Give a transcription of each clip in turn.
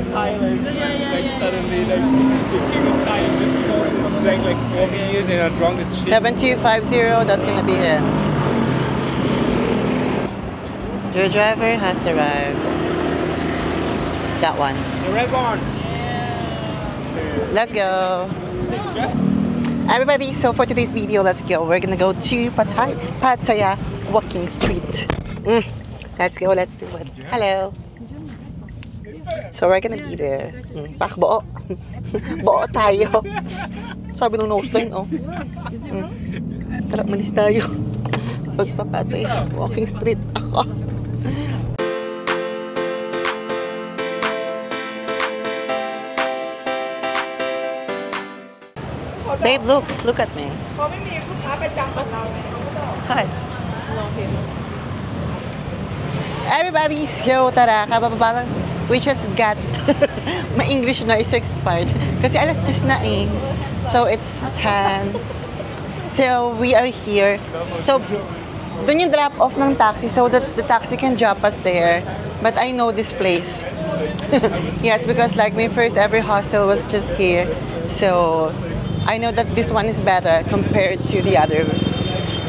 in Thailand, like suddenly, like the king of Thailand just playing like 4 years and are drunk as shit. 7250, that's gonna be him. Your driver has arrived. That one. The red one. Let's go. Everybody, so for today's video, let's go. We're gonna go to Pattaya Walking Street. Let's go, let's do it. Hello. So we're gonna be there. Pakbo. Bo tayo. Sabi nung nose line, oh. Tara, malis tayo. Pagpapatay. Walking Street ako. Babe, look at me. Hi. Everybody, so tara, kababalang, we just got, my English na is expired. Kasi alas 10 na eh. So it's 10. So we are here. So, dun yung drop off ng taxi so that the taxi can drop us there. But I know this place. Yes, because like my first ever hostel was just here. So, I know that this one is better compared to the other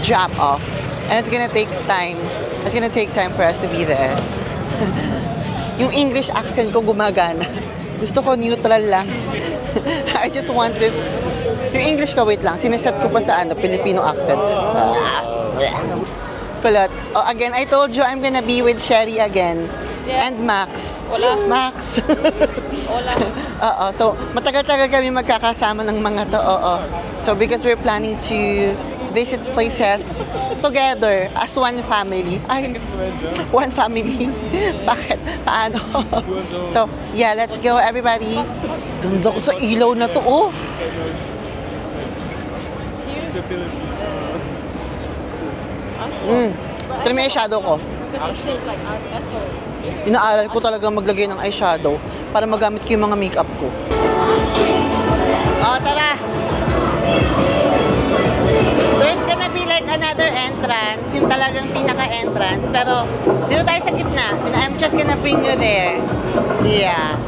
drop off. And it's gonna take time. It's gonna take time for us to be there. Yung English accent ko gumagana. Gusto ko neutral lang. I just want this. Yung English ko, wait lang. Sineset ko pa sa Filipino accent. Kulot. Oh, again, I told you I'm gonna be with Sherry again. Yeah. And Max. Hola. Max. Hola. Oo. So, matagal-tagal kami magkakasama ng mga to. Oo. So, because we're planning to visit places together as one family. Ay, one family. Bakit? Paano? So, yeah, let's go everybody. Ganda ko sa ilaw na to, oh. Ito na may eyeshadow ko. Inaaral ko talaga maglagay ng eyeshadow para magamit ko yung mga makeup ko. Oh, tara! There's gonna be like another entrance, yung talagang pinaka-entrance. Pero dito tayo sa gitna. And I'm just gonna bring you there. Yeah.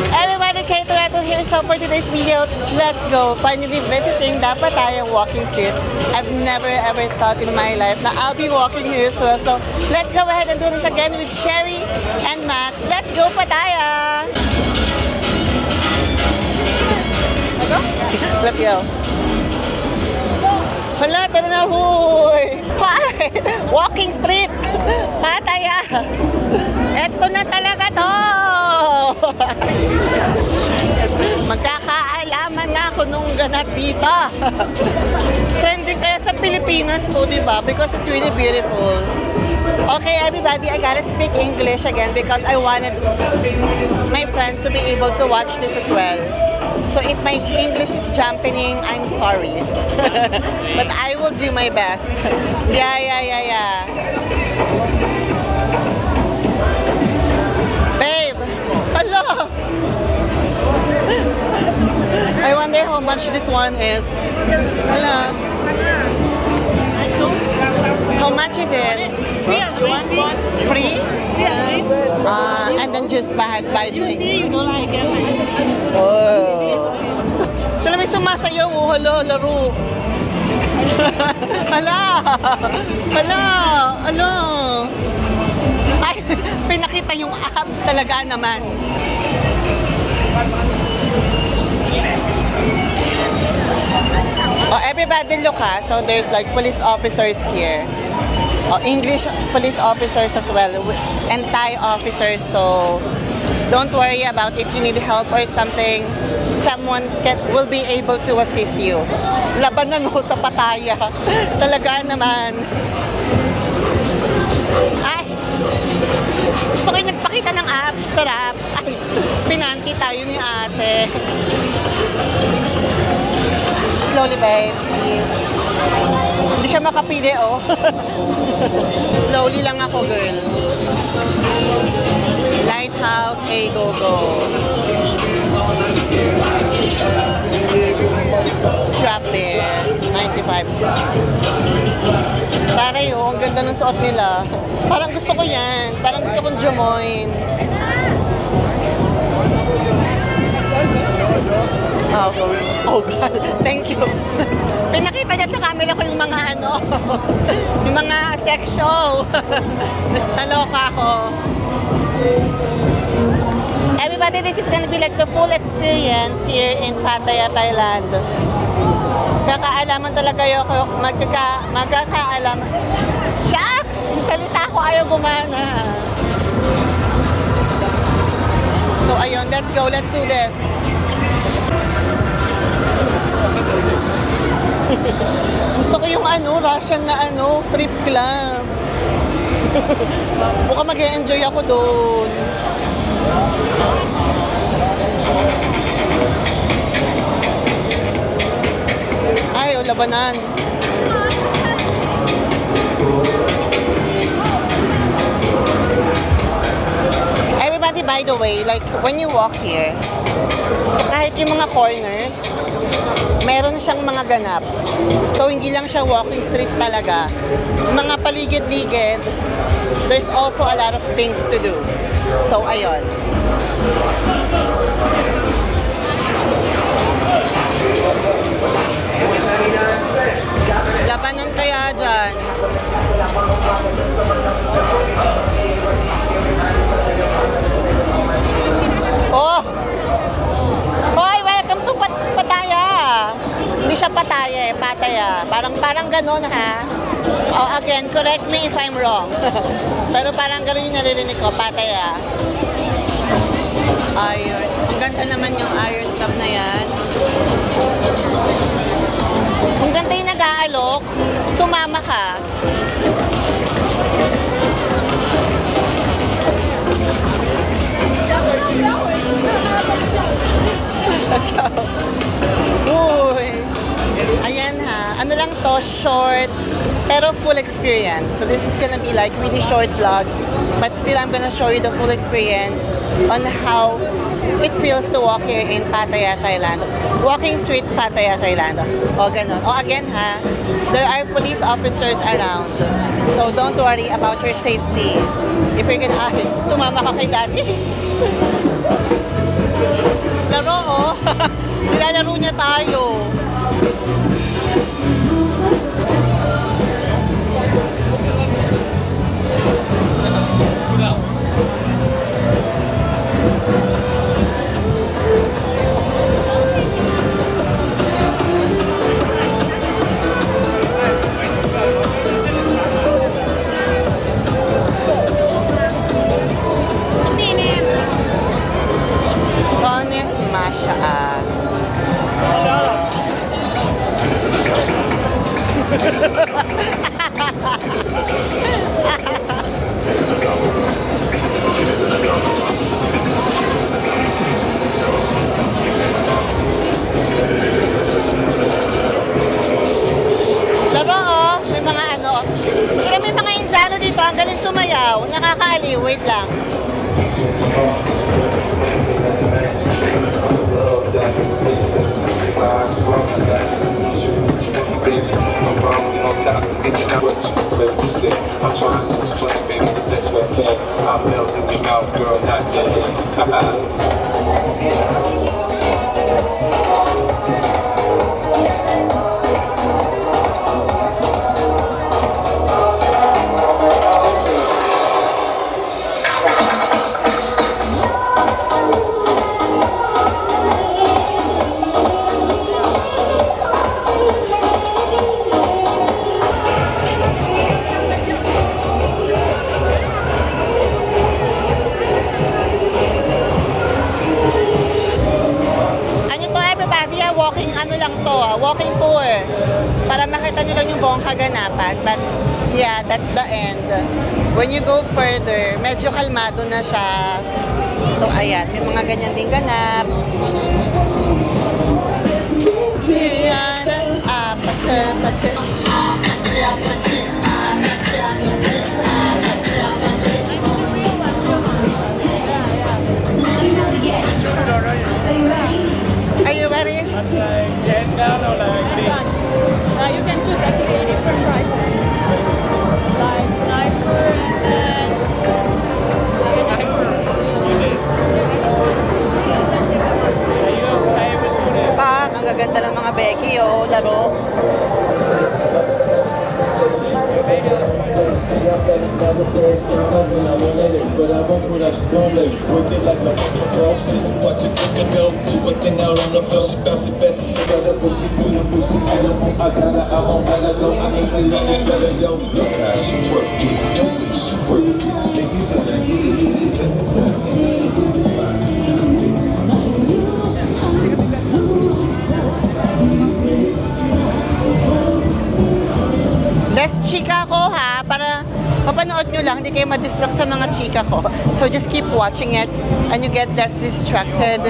Everybody, Kate Reto here. So for today's video, let's go. Finally visiting the Pattaya Walking Street. I've never ever thought in my life that I'll be walking here as well. So let's go ahead and do this again with Sherry and Max. Let's go Pattaya! Let's go. Hala, tara na, huy! Walking Street! Pattaya! Eto na talaga to! Magkakaalaman na ako nung ganap dito. Trending kaya sa Pilipinas ko, diba? Because it's really beautiful. Okay, everybody, I gotta speak English again because I wanted my friends to be able to watch this as well. So if my English is jumping, I'm sorry. But I will do my best. Yeah. Babe! Hello! I wonder how much this one is. Hello. How much is it? Free? And then just buy drink. Oh. Sila may sumasayaw, oh, hala, laro. Hala. Ay, pinakita yung abs talaga naman. Oh, everybody look ha. So there's like police officers here. Oh, English police officers as well. And Thai officers. So don't worry about if you need help or something. Someone will be able to assist you. Laban na no sa Pattaya. Talaga naman. Ay! Gusto ko yung nagpakita ng abs. Sarap. Ay, pinanti tayo ni ate. Slowly, babe. Please. Hindi siya makapili, oh. Slowly lang ako, girl. ganda ng suot nila. Parang gusto ko yan. Parang gusto kong jumoin. Oh, oh God, thank you. Pinakita niya sa camera ko yung mga ano, yung mga sex show. Naloka ako. Everybody, this is gonna be like the full experience here in Pattaya, Thailand. Kakaalaman talaga yung magkakaalaman. Shucks! Yung salita ko ayaw gumana. So ayun, let's go, let's do this. Gusto ko yung ano, Russian na ano, strip club. Mukhang mag-enjoy ako doon. Ay, o, labanan. Everybody, by the way, like when you walk here, kahit yung mga corners, meron siyang mga ganap. So, hindi lang siya walking street talaga. Mga paligid-ligid, there's also a lot of things to do. So, ayun. Labanan kaya dyan. Oh! Hoy, welcome to Pattaya. Hindi siya Pattaya eh, Pattaya. Parang ganun ha. Oh, again, correct me if I'm wrong. Pero parang ganun yung naririnig ko, Pattaya. Ayun. Ang ganda naman yung iron cup na yan. Kung ganda yung nag-aalok, sumama ka. Let's go. Uy. Ayan ha. Ano lang to, short, pero full experience. So this is gonna be like really short vlog. But still, I'm gonna show you the full experience on how it feels to walk here in Pattaya, Thailand. Walking street Pattaya, Thailand. O ganun. O again ha, there are police officers around. So don't worry about your safety. If you're gonna, sumama ka kay daddy. Laro oh. Nilalaro niya tayo. Gones Masha. Laro oh, may mga ano. Kaya may mga Indiano dito, ang galing sumayaw. Nakakaaliw, wait lang. I'm trying to explain, baby, the best way I can. I'm melting your mouth, girl, not dead. Walking tour para makita nyo lang yung buong kaganapan, but yeah, that's the end. When you go further, medyo kalmado na siya. So ayan, may mga ganyan din ganap. Ayan, are you ready? Get down or like You can choose actually a different price. Like with us rolling. Working like a pro, sitting watching cooking dough. Do a thing out on the field, she bouncing fast, she incredible, she beautiful, she beautiful. I got her, I'm on better go. I ain't seen nothing better, yo. Look how she work, do it, she work it. Then you wanna get it. Less chika ko ha, para mapanood nyo lang, hindi kayo ma-distract sa mga chika ko. So just keep watching it and you get less distracted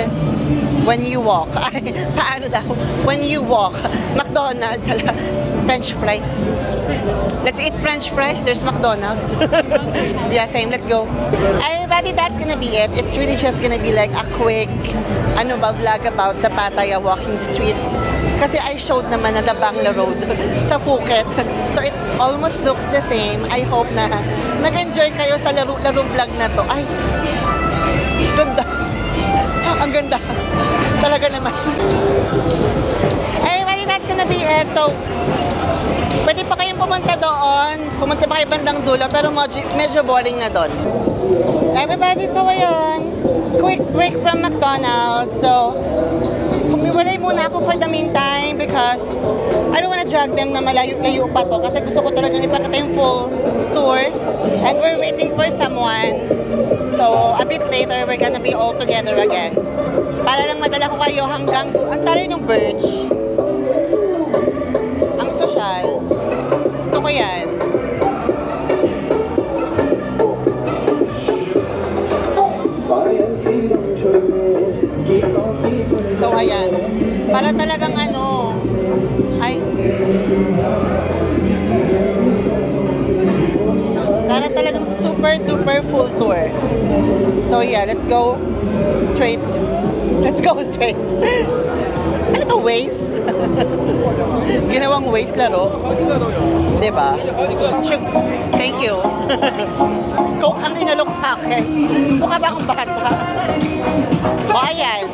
when you walk. Ay, paano daw? When you walk. McDonald's, French fries. Let's eat French fries. There's McDonald's. Yeah, same. Let's go. Everybody, that's gonna be it. It's really just gonna be like a quick vlog about the Pattaya walking streets. Kasi I showed naman na the Bangla Road sa Phuket. So it almost looks the same. I hope na nag-enjoy kayo sa larong vlog na to. Ay, ganda. Ang ganda. Talaga naman. Everybody, that's gonna be it. So, pwede pa kayong pumunta doon. Pumunta pa kayo bandang dulo, pero medyo boring na doon. Everybody, so ayun. Quick break from McDonald's. So, humiwalay muna ako for the meantime because I don't wanna drag them na malayo-layo pa to kasi gusto ko talagang ipakita yung full tour. And we're waiting for someone. So, a bit later, we're gonna be all together again. Para lang madala ko kayo hanggang ang tali ng Burj. Ang social. Gusto ko yan. So, ayan. Para talagang para talagang super duper full tour. So, yeah, let's go straight. Let's go straight. Ano to, Waze? Ginawang Waze laro. Diba? Thank you. Coke ang inalok sa akin. Mukha ba akong bata? O, ayan.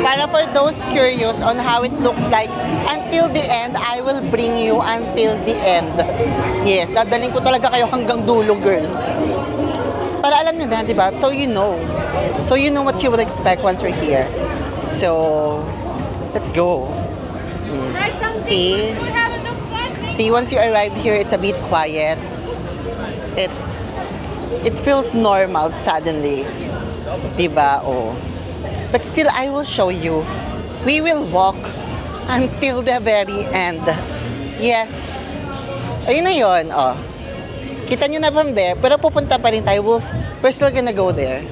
Para for those curious on how it looks like until the end, I will bring you until the end. Yes, dadaling ko talaga kayo hanggang dulo, girl. Para alam nyo na, diba? So you know. So you know what you would expect once we're here. So, let's go. See? See, once you arrive here, it's a bit quiet. It feels normal suddenly. Diba? Oh. But still, I will show you. We will walk until the very end. Yes. Ayun na yun. Oh. Kita nyo na from there. Pero pupunta pa rin tayo. We're still gonna go there.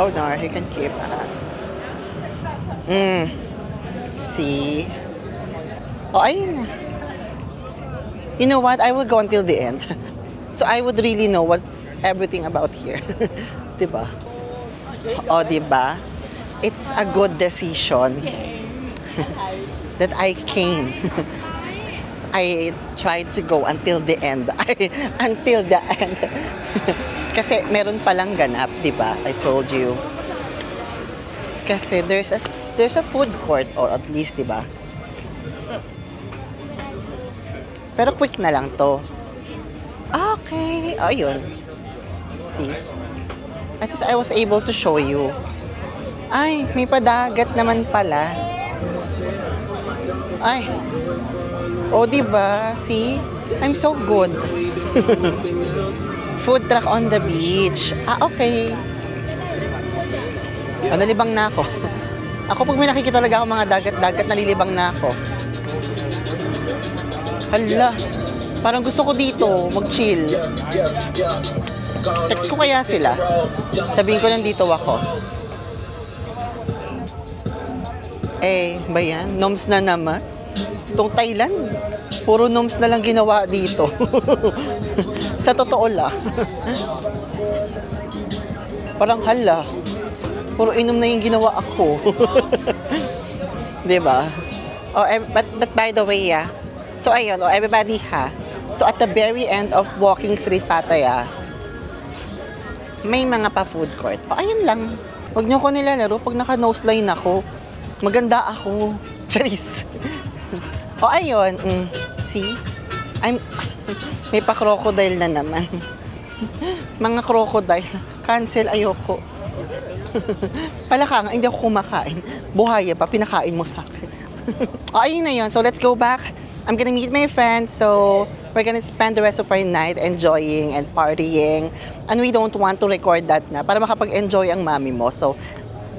Oh no, he can keep. See? Oh, ayun na. You know what? I will go until the end. So I would really know what's everything about here. Diba? Oh, diba? It's a good decision that I came. I tried to go until the end. Until the end. Kasi meron palang ganap, diba? I told you. Kasi there's a food court, or at least, diba? Pero quick na lang to. Okay. Oh, yun. See? At least I was able to show you. Ay, may padagat naman pala. Ay. Oh, diba? See? I'm so good. Food truck on the beach. Okay. Oh, nalibang na ako. Ako pag may nakikita talaga ako mga dagat-dagat, nalilibang na ako. Hala, parang gusto ko dito mag-chill. Text ko kaya sila. Sabihin ko nandito ako. Eh, ba yan? Noms na naman. Itong Thailand, puro noms na lang ginawa dito. Sa totoo lang. Parang hala, puro inom na yung ginawa ako. Diba? Oh, but by the way, yeah. So, ayun, everybody ha. So, at the very end of Walking Street Pattaya, may mga pa-food court. O, ayun lang. Huwag niyo ko nilalaro pag naka-nose line ako. Maganda ako. Charis. O, ayun. See? May pa-crocodile na naman. Mga crocodile. Cancel, ayoko. Palaka nga, hindi ako kumakain. Buhaya pa, pinakain mo sa akin. O, ayun na yun. So, let's go back. I'm gonna meet my friends. So, we're gonna spend the rest of our night enjoying and partying. And we don't want to record that na para makapag-enjoy ang mami mo. So,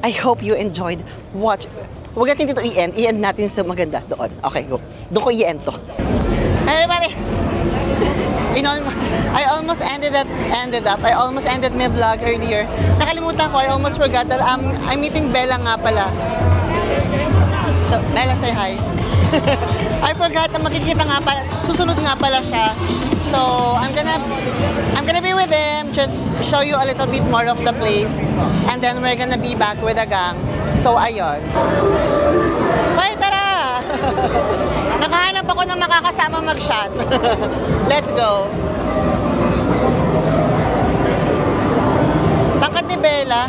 I hope you enjoyed watch. Huwag natin dito i-end. I-end natin sa maganda doon. Okay, go. Doon ko i-end to. Everybody! You know, I almost ended up. I almost ended my vlog earlier. Nakalimutan ko. I almost forgot that I'm meeting Bella nga pala. So, Bella, say hi. I forgot na makikita nga pala. Susunod nga pala siya. So, I'm gonna be with him. Just show you a little bit more of the place. And then we're gonna be back with the gang. So, ayun. Bye, tara! Nakahanap ako ng makakasama mag-shot. Let's go. Tangkad ni Bella,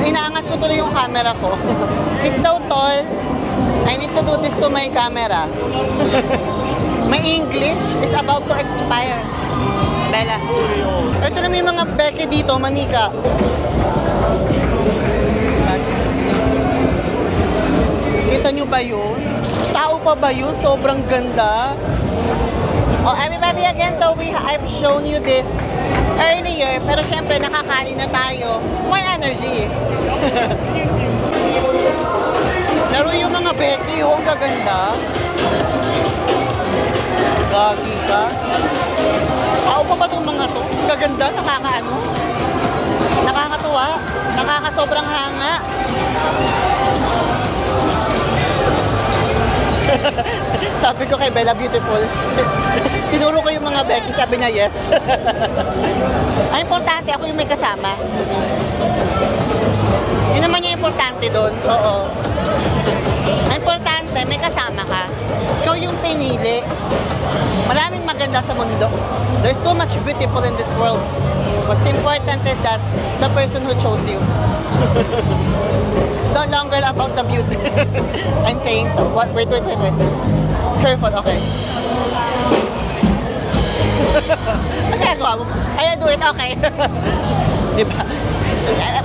inaangat ko tuloy yung camera ko. He's so tall. I need to do this to my camera. My English is about to expire. Bella. Ito na may mga beke dito, manika. Kita nyo ba yun? Tao pa ba yun? Sobrang ganda. Oh, everybody again, so I've shown you this earlier, pero syempre nakakain na tayo. More energy. Laro yung mga Becky, ang kaganda. Gagi ka. Tao pa ba itong mga to? Ang gaganda, nakakaano? Nakakatuwa. Nakakasobrang hanga. Sabi ko kay Bella, beautiful. Sinuro ko yung mga Becky, sabi niya yes. Ang importante, ako yung may kasama. Yun naman yung importante doon. Oo. Ang importante, may kasama ka. Ikaw yung pinili. Maraming maganda sa mundo. There's too much beautiful in this world. What's important is that the person who chose you. It's no longer about the beauty. I'm saying so. What? Wait. Careful, okay. Ano ginagawa mo? I do it, okay. Diba?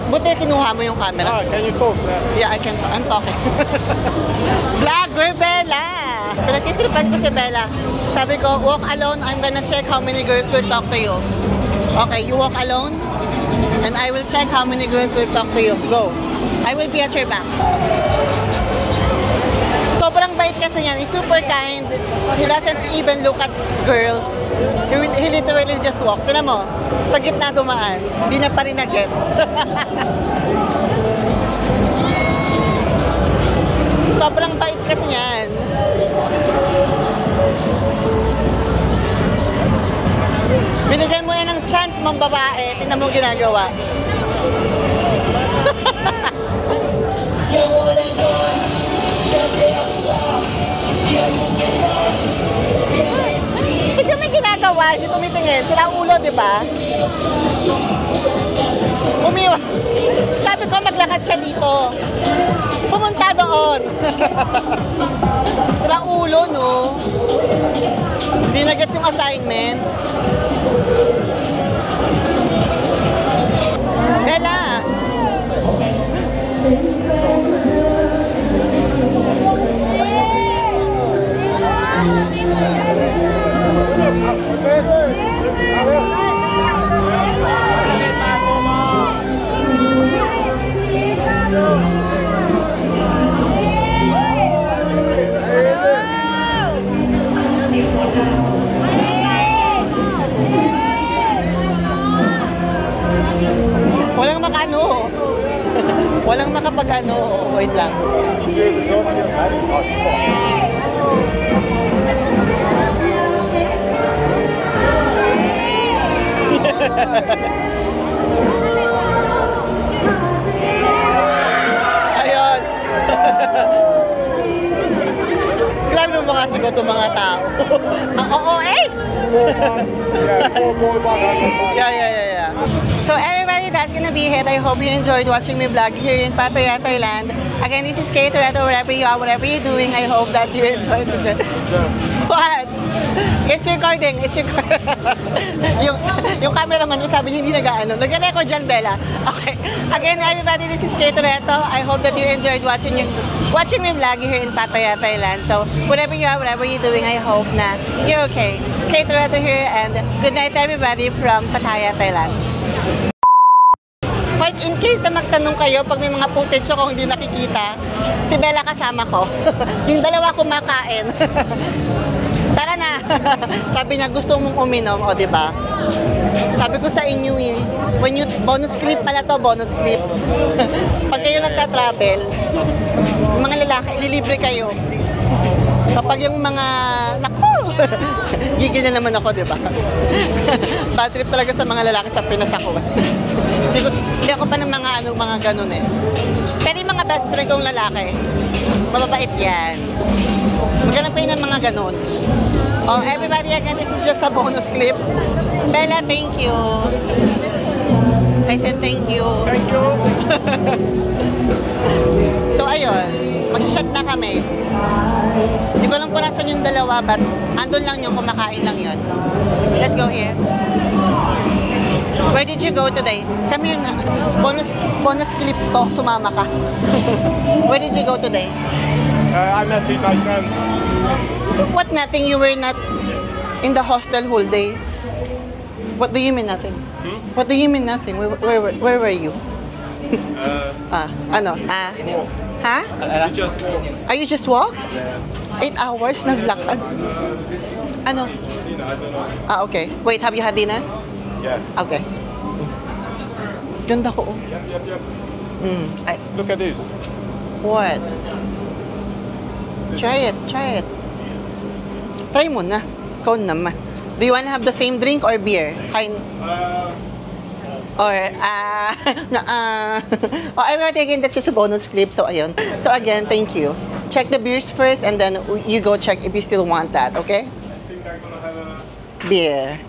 Buti kinuha mo yung camera. Can you talk? Yeah, I can. I'm talking. Vlogger Bella! Pinagtitripan ko si Bella. Sabi ko, walk alone. I'm gonna check how many girls will talk to you. Okay, you walk alone. And I will check how many girls will talk to you. Go. I will be at your back. Sobrang bait kasi niyan. He's super kind. He doesn't even look at girls. He literally just walk. Tignan mo, sa gitna dumaan. Hindi na pa rin na-gets. Sobrang bait kasi niyan. Binigyan mo yan ng chance, mong babae. Tingnan mo ginagawa. Ito may ginagawa, hindi tumitingin. Sila ulo, di ba? Umiwa. Sabi ko, maglakad siya dito. Pumunta doon. Sila ulo, no? Hindi na-gets yung assignment. Bella! Walang makano. Walang makapag-ano. Wait lang. Ayun. Grabe yung mga sigaw itong mga tao. Ang oo, eh! Yeah. So everybody, that's gonna be it. I hope you enjoyed watching me vlog here in Pattaya, Thailand. Again, this is Kate Toretto. Wherever you are, whatever you're doing, I hope that you enjoyed it. What? It's recording. It's recording. yung cameraman ko sabi niya hindi nag-ano. Nag-record dyan, Bella. Okay. Again, everybody, this is Kate Toretto. I hope that you enjoyed watching me vlog here in Pattaya, Thailand. So, whatever you are, whatever you're doing, I hope na you're okay. Kate Toretto here, and good night everybody from Pattaya, Thailand. But in case na magtanong kayo pag may mga footage ako hindi nakikita, si Bella kasama ko. Yung dalawa kumakain. Tara na. Sabi niya gusto mong uminom, o di ba? Sabi ko sa inyo eh, bonus clip pala to, bonus clip. Pag kayo nagta-travel, yung mga lalaki, ililibre kayo. Kapag yung mga, naku, gigil na naman ako, di ba? Bad trip talaga sa mga lalaki sa Pinas ako. Hindi ako pa ng mga ganun eh. Pero yung mga best friend kong lalaki, mababait yan. Maghanap kayo ng mga ganun. Oh, everybody, again, this is just a bonus clip. Bella, thank you. I said thank you. Thank you. So, ayun. Mag-shot na kami. Hindi ko lang kung nasan yung dalawa, but andun lang yung kumakain lang yun. Let's go here. Where did you go today? Come here nga. Bonus clip to. Sumama ka. Where did you go today? I'm at my friend. What nothing? You were not in the hostel whole day. What do you mean nothing? What do you mean nothing? Where were you? Ano? Ha? You just walk. Are you just walked? 8 hours naglakad? Ano? I don't know. Okay. Wait, have you had dinner? Yeah. Okay. Ganda ko. Yep. Look at this. What? Try it. Try mo na. Ikaw naman. Do you want to have the same drink or beer? Everyone, again, that's just a bonus clip. So, ayun. So, again, thank you. Check the beers first and then you go check if you still want that, okay? I think I'm gonna have a Beer.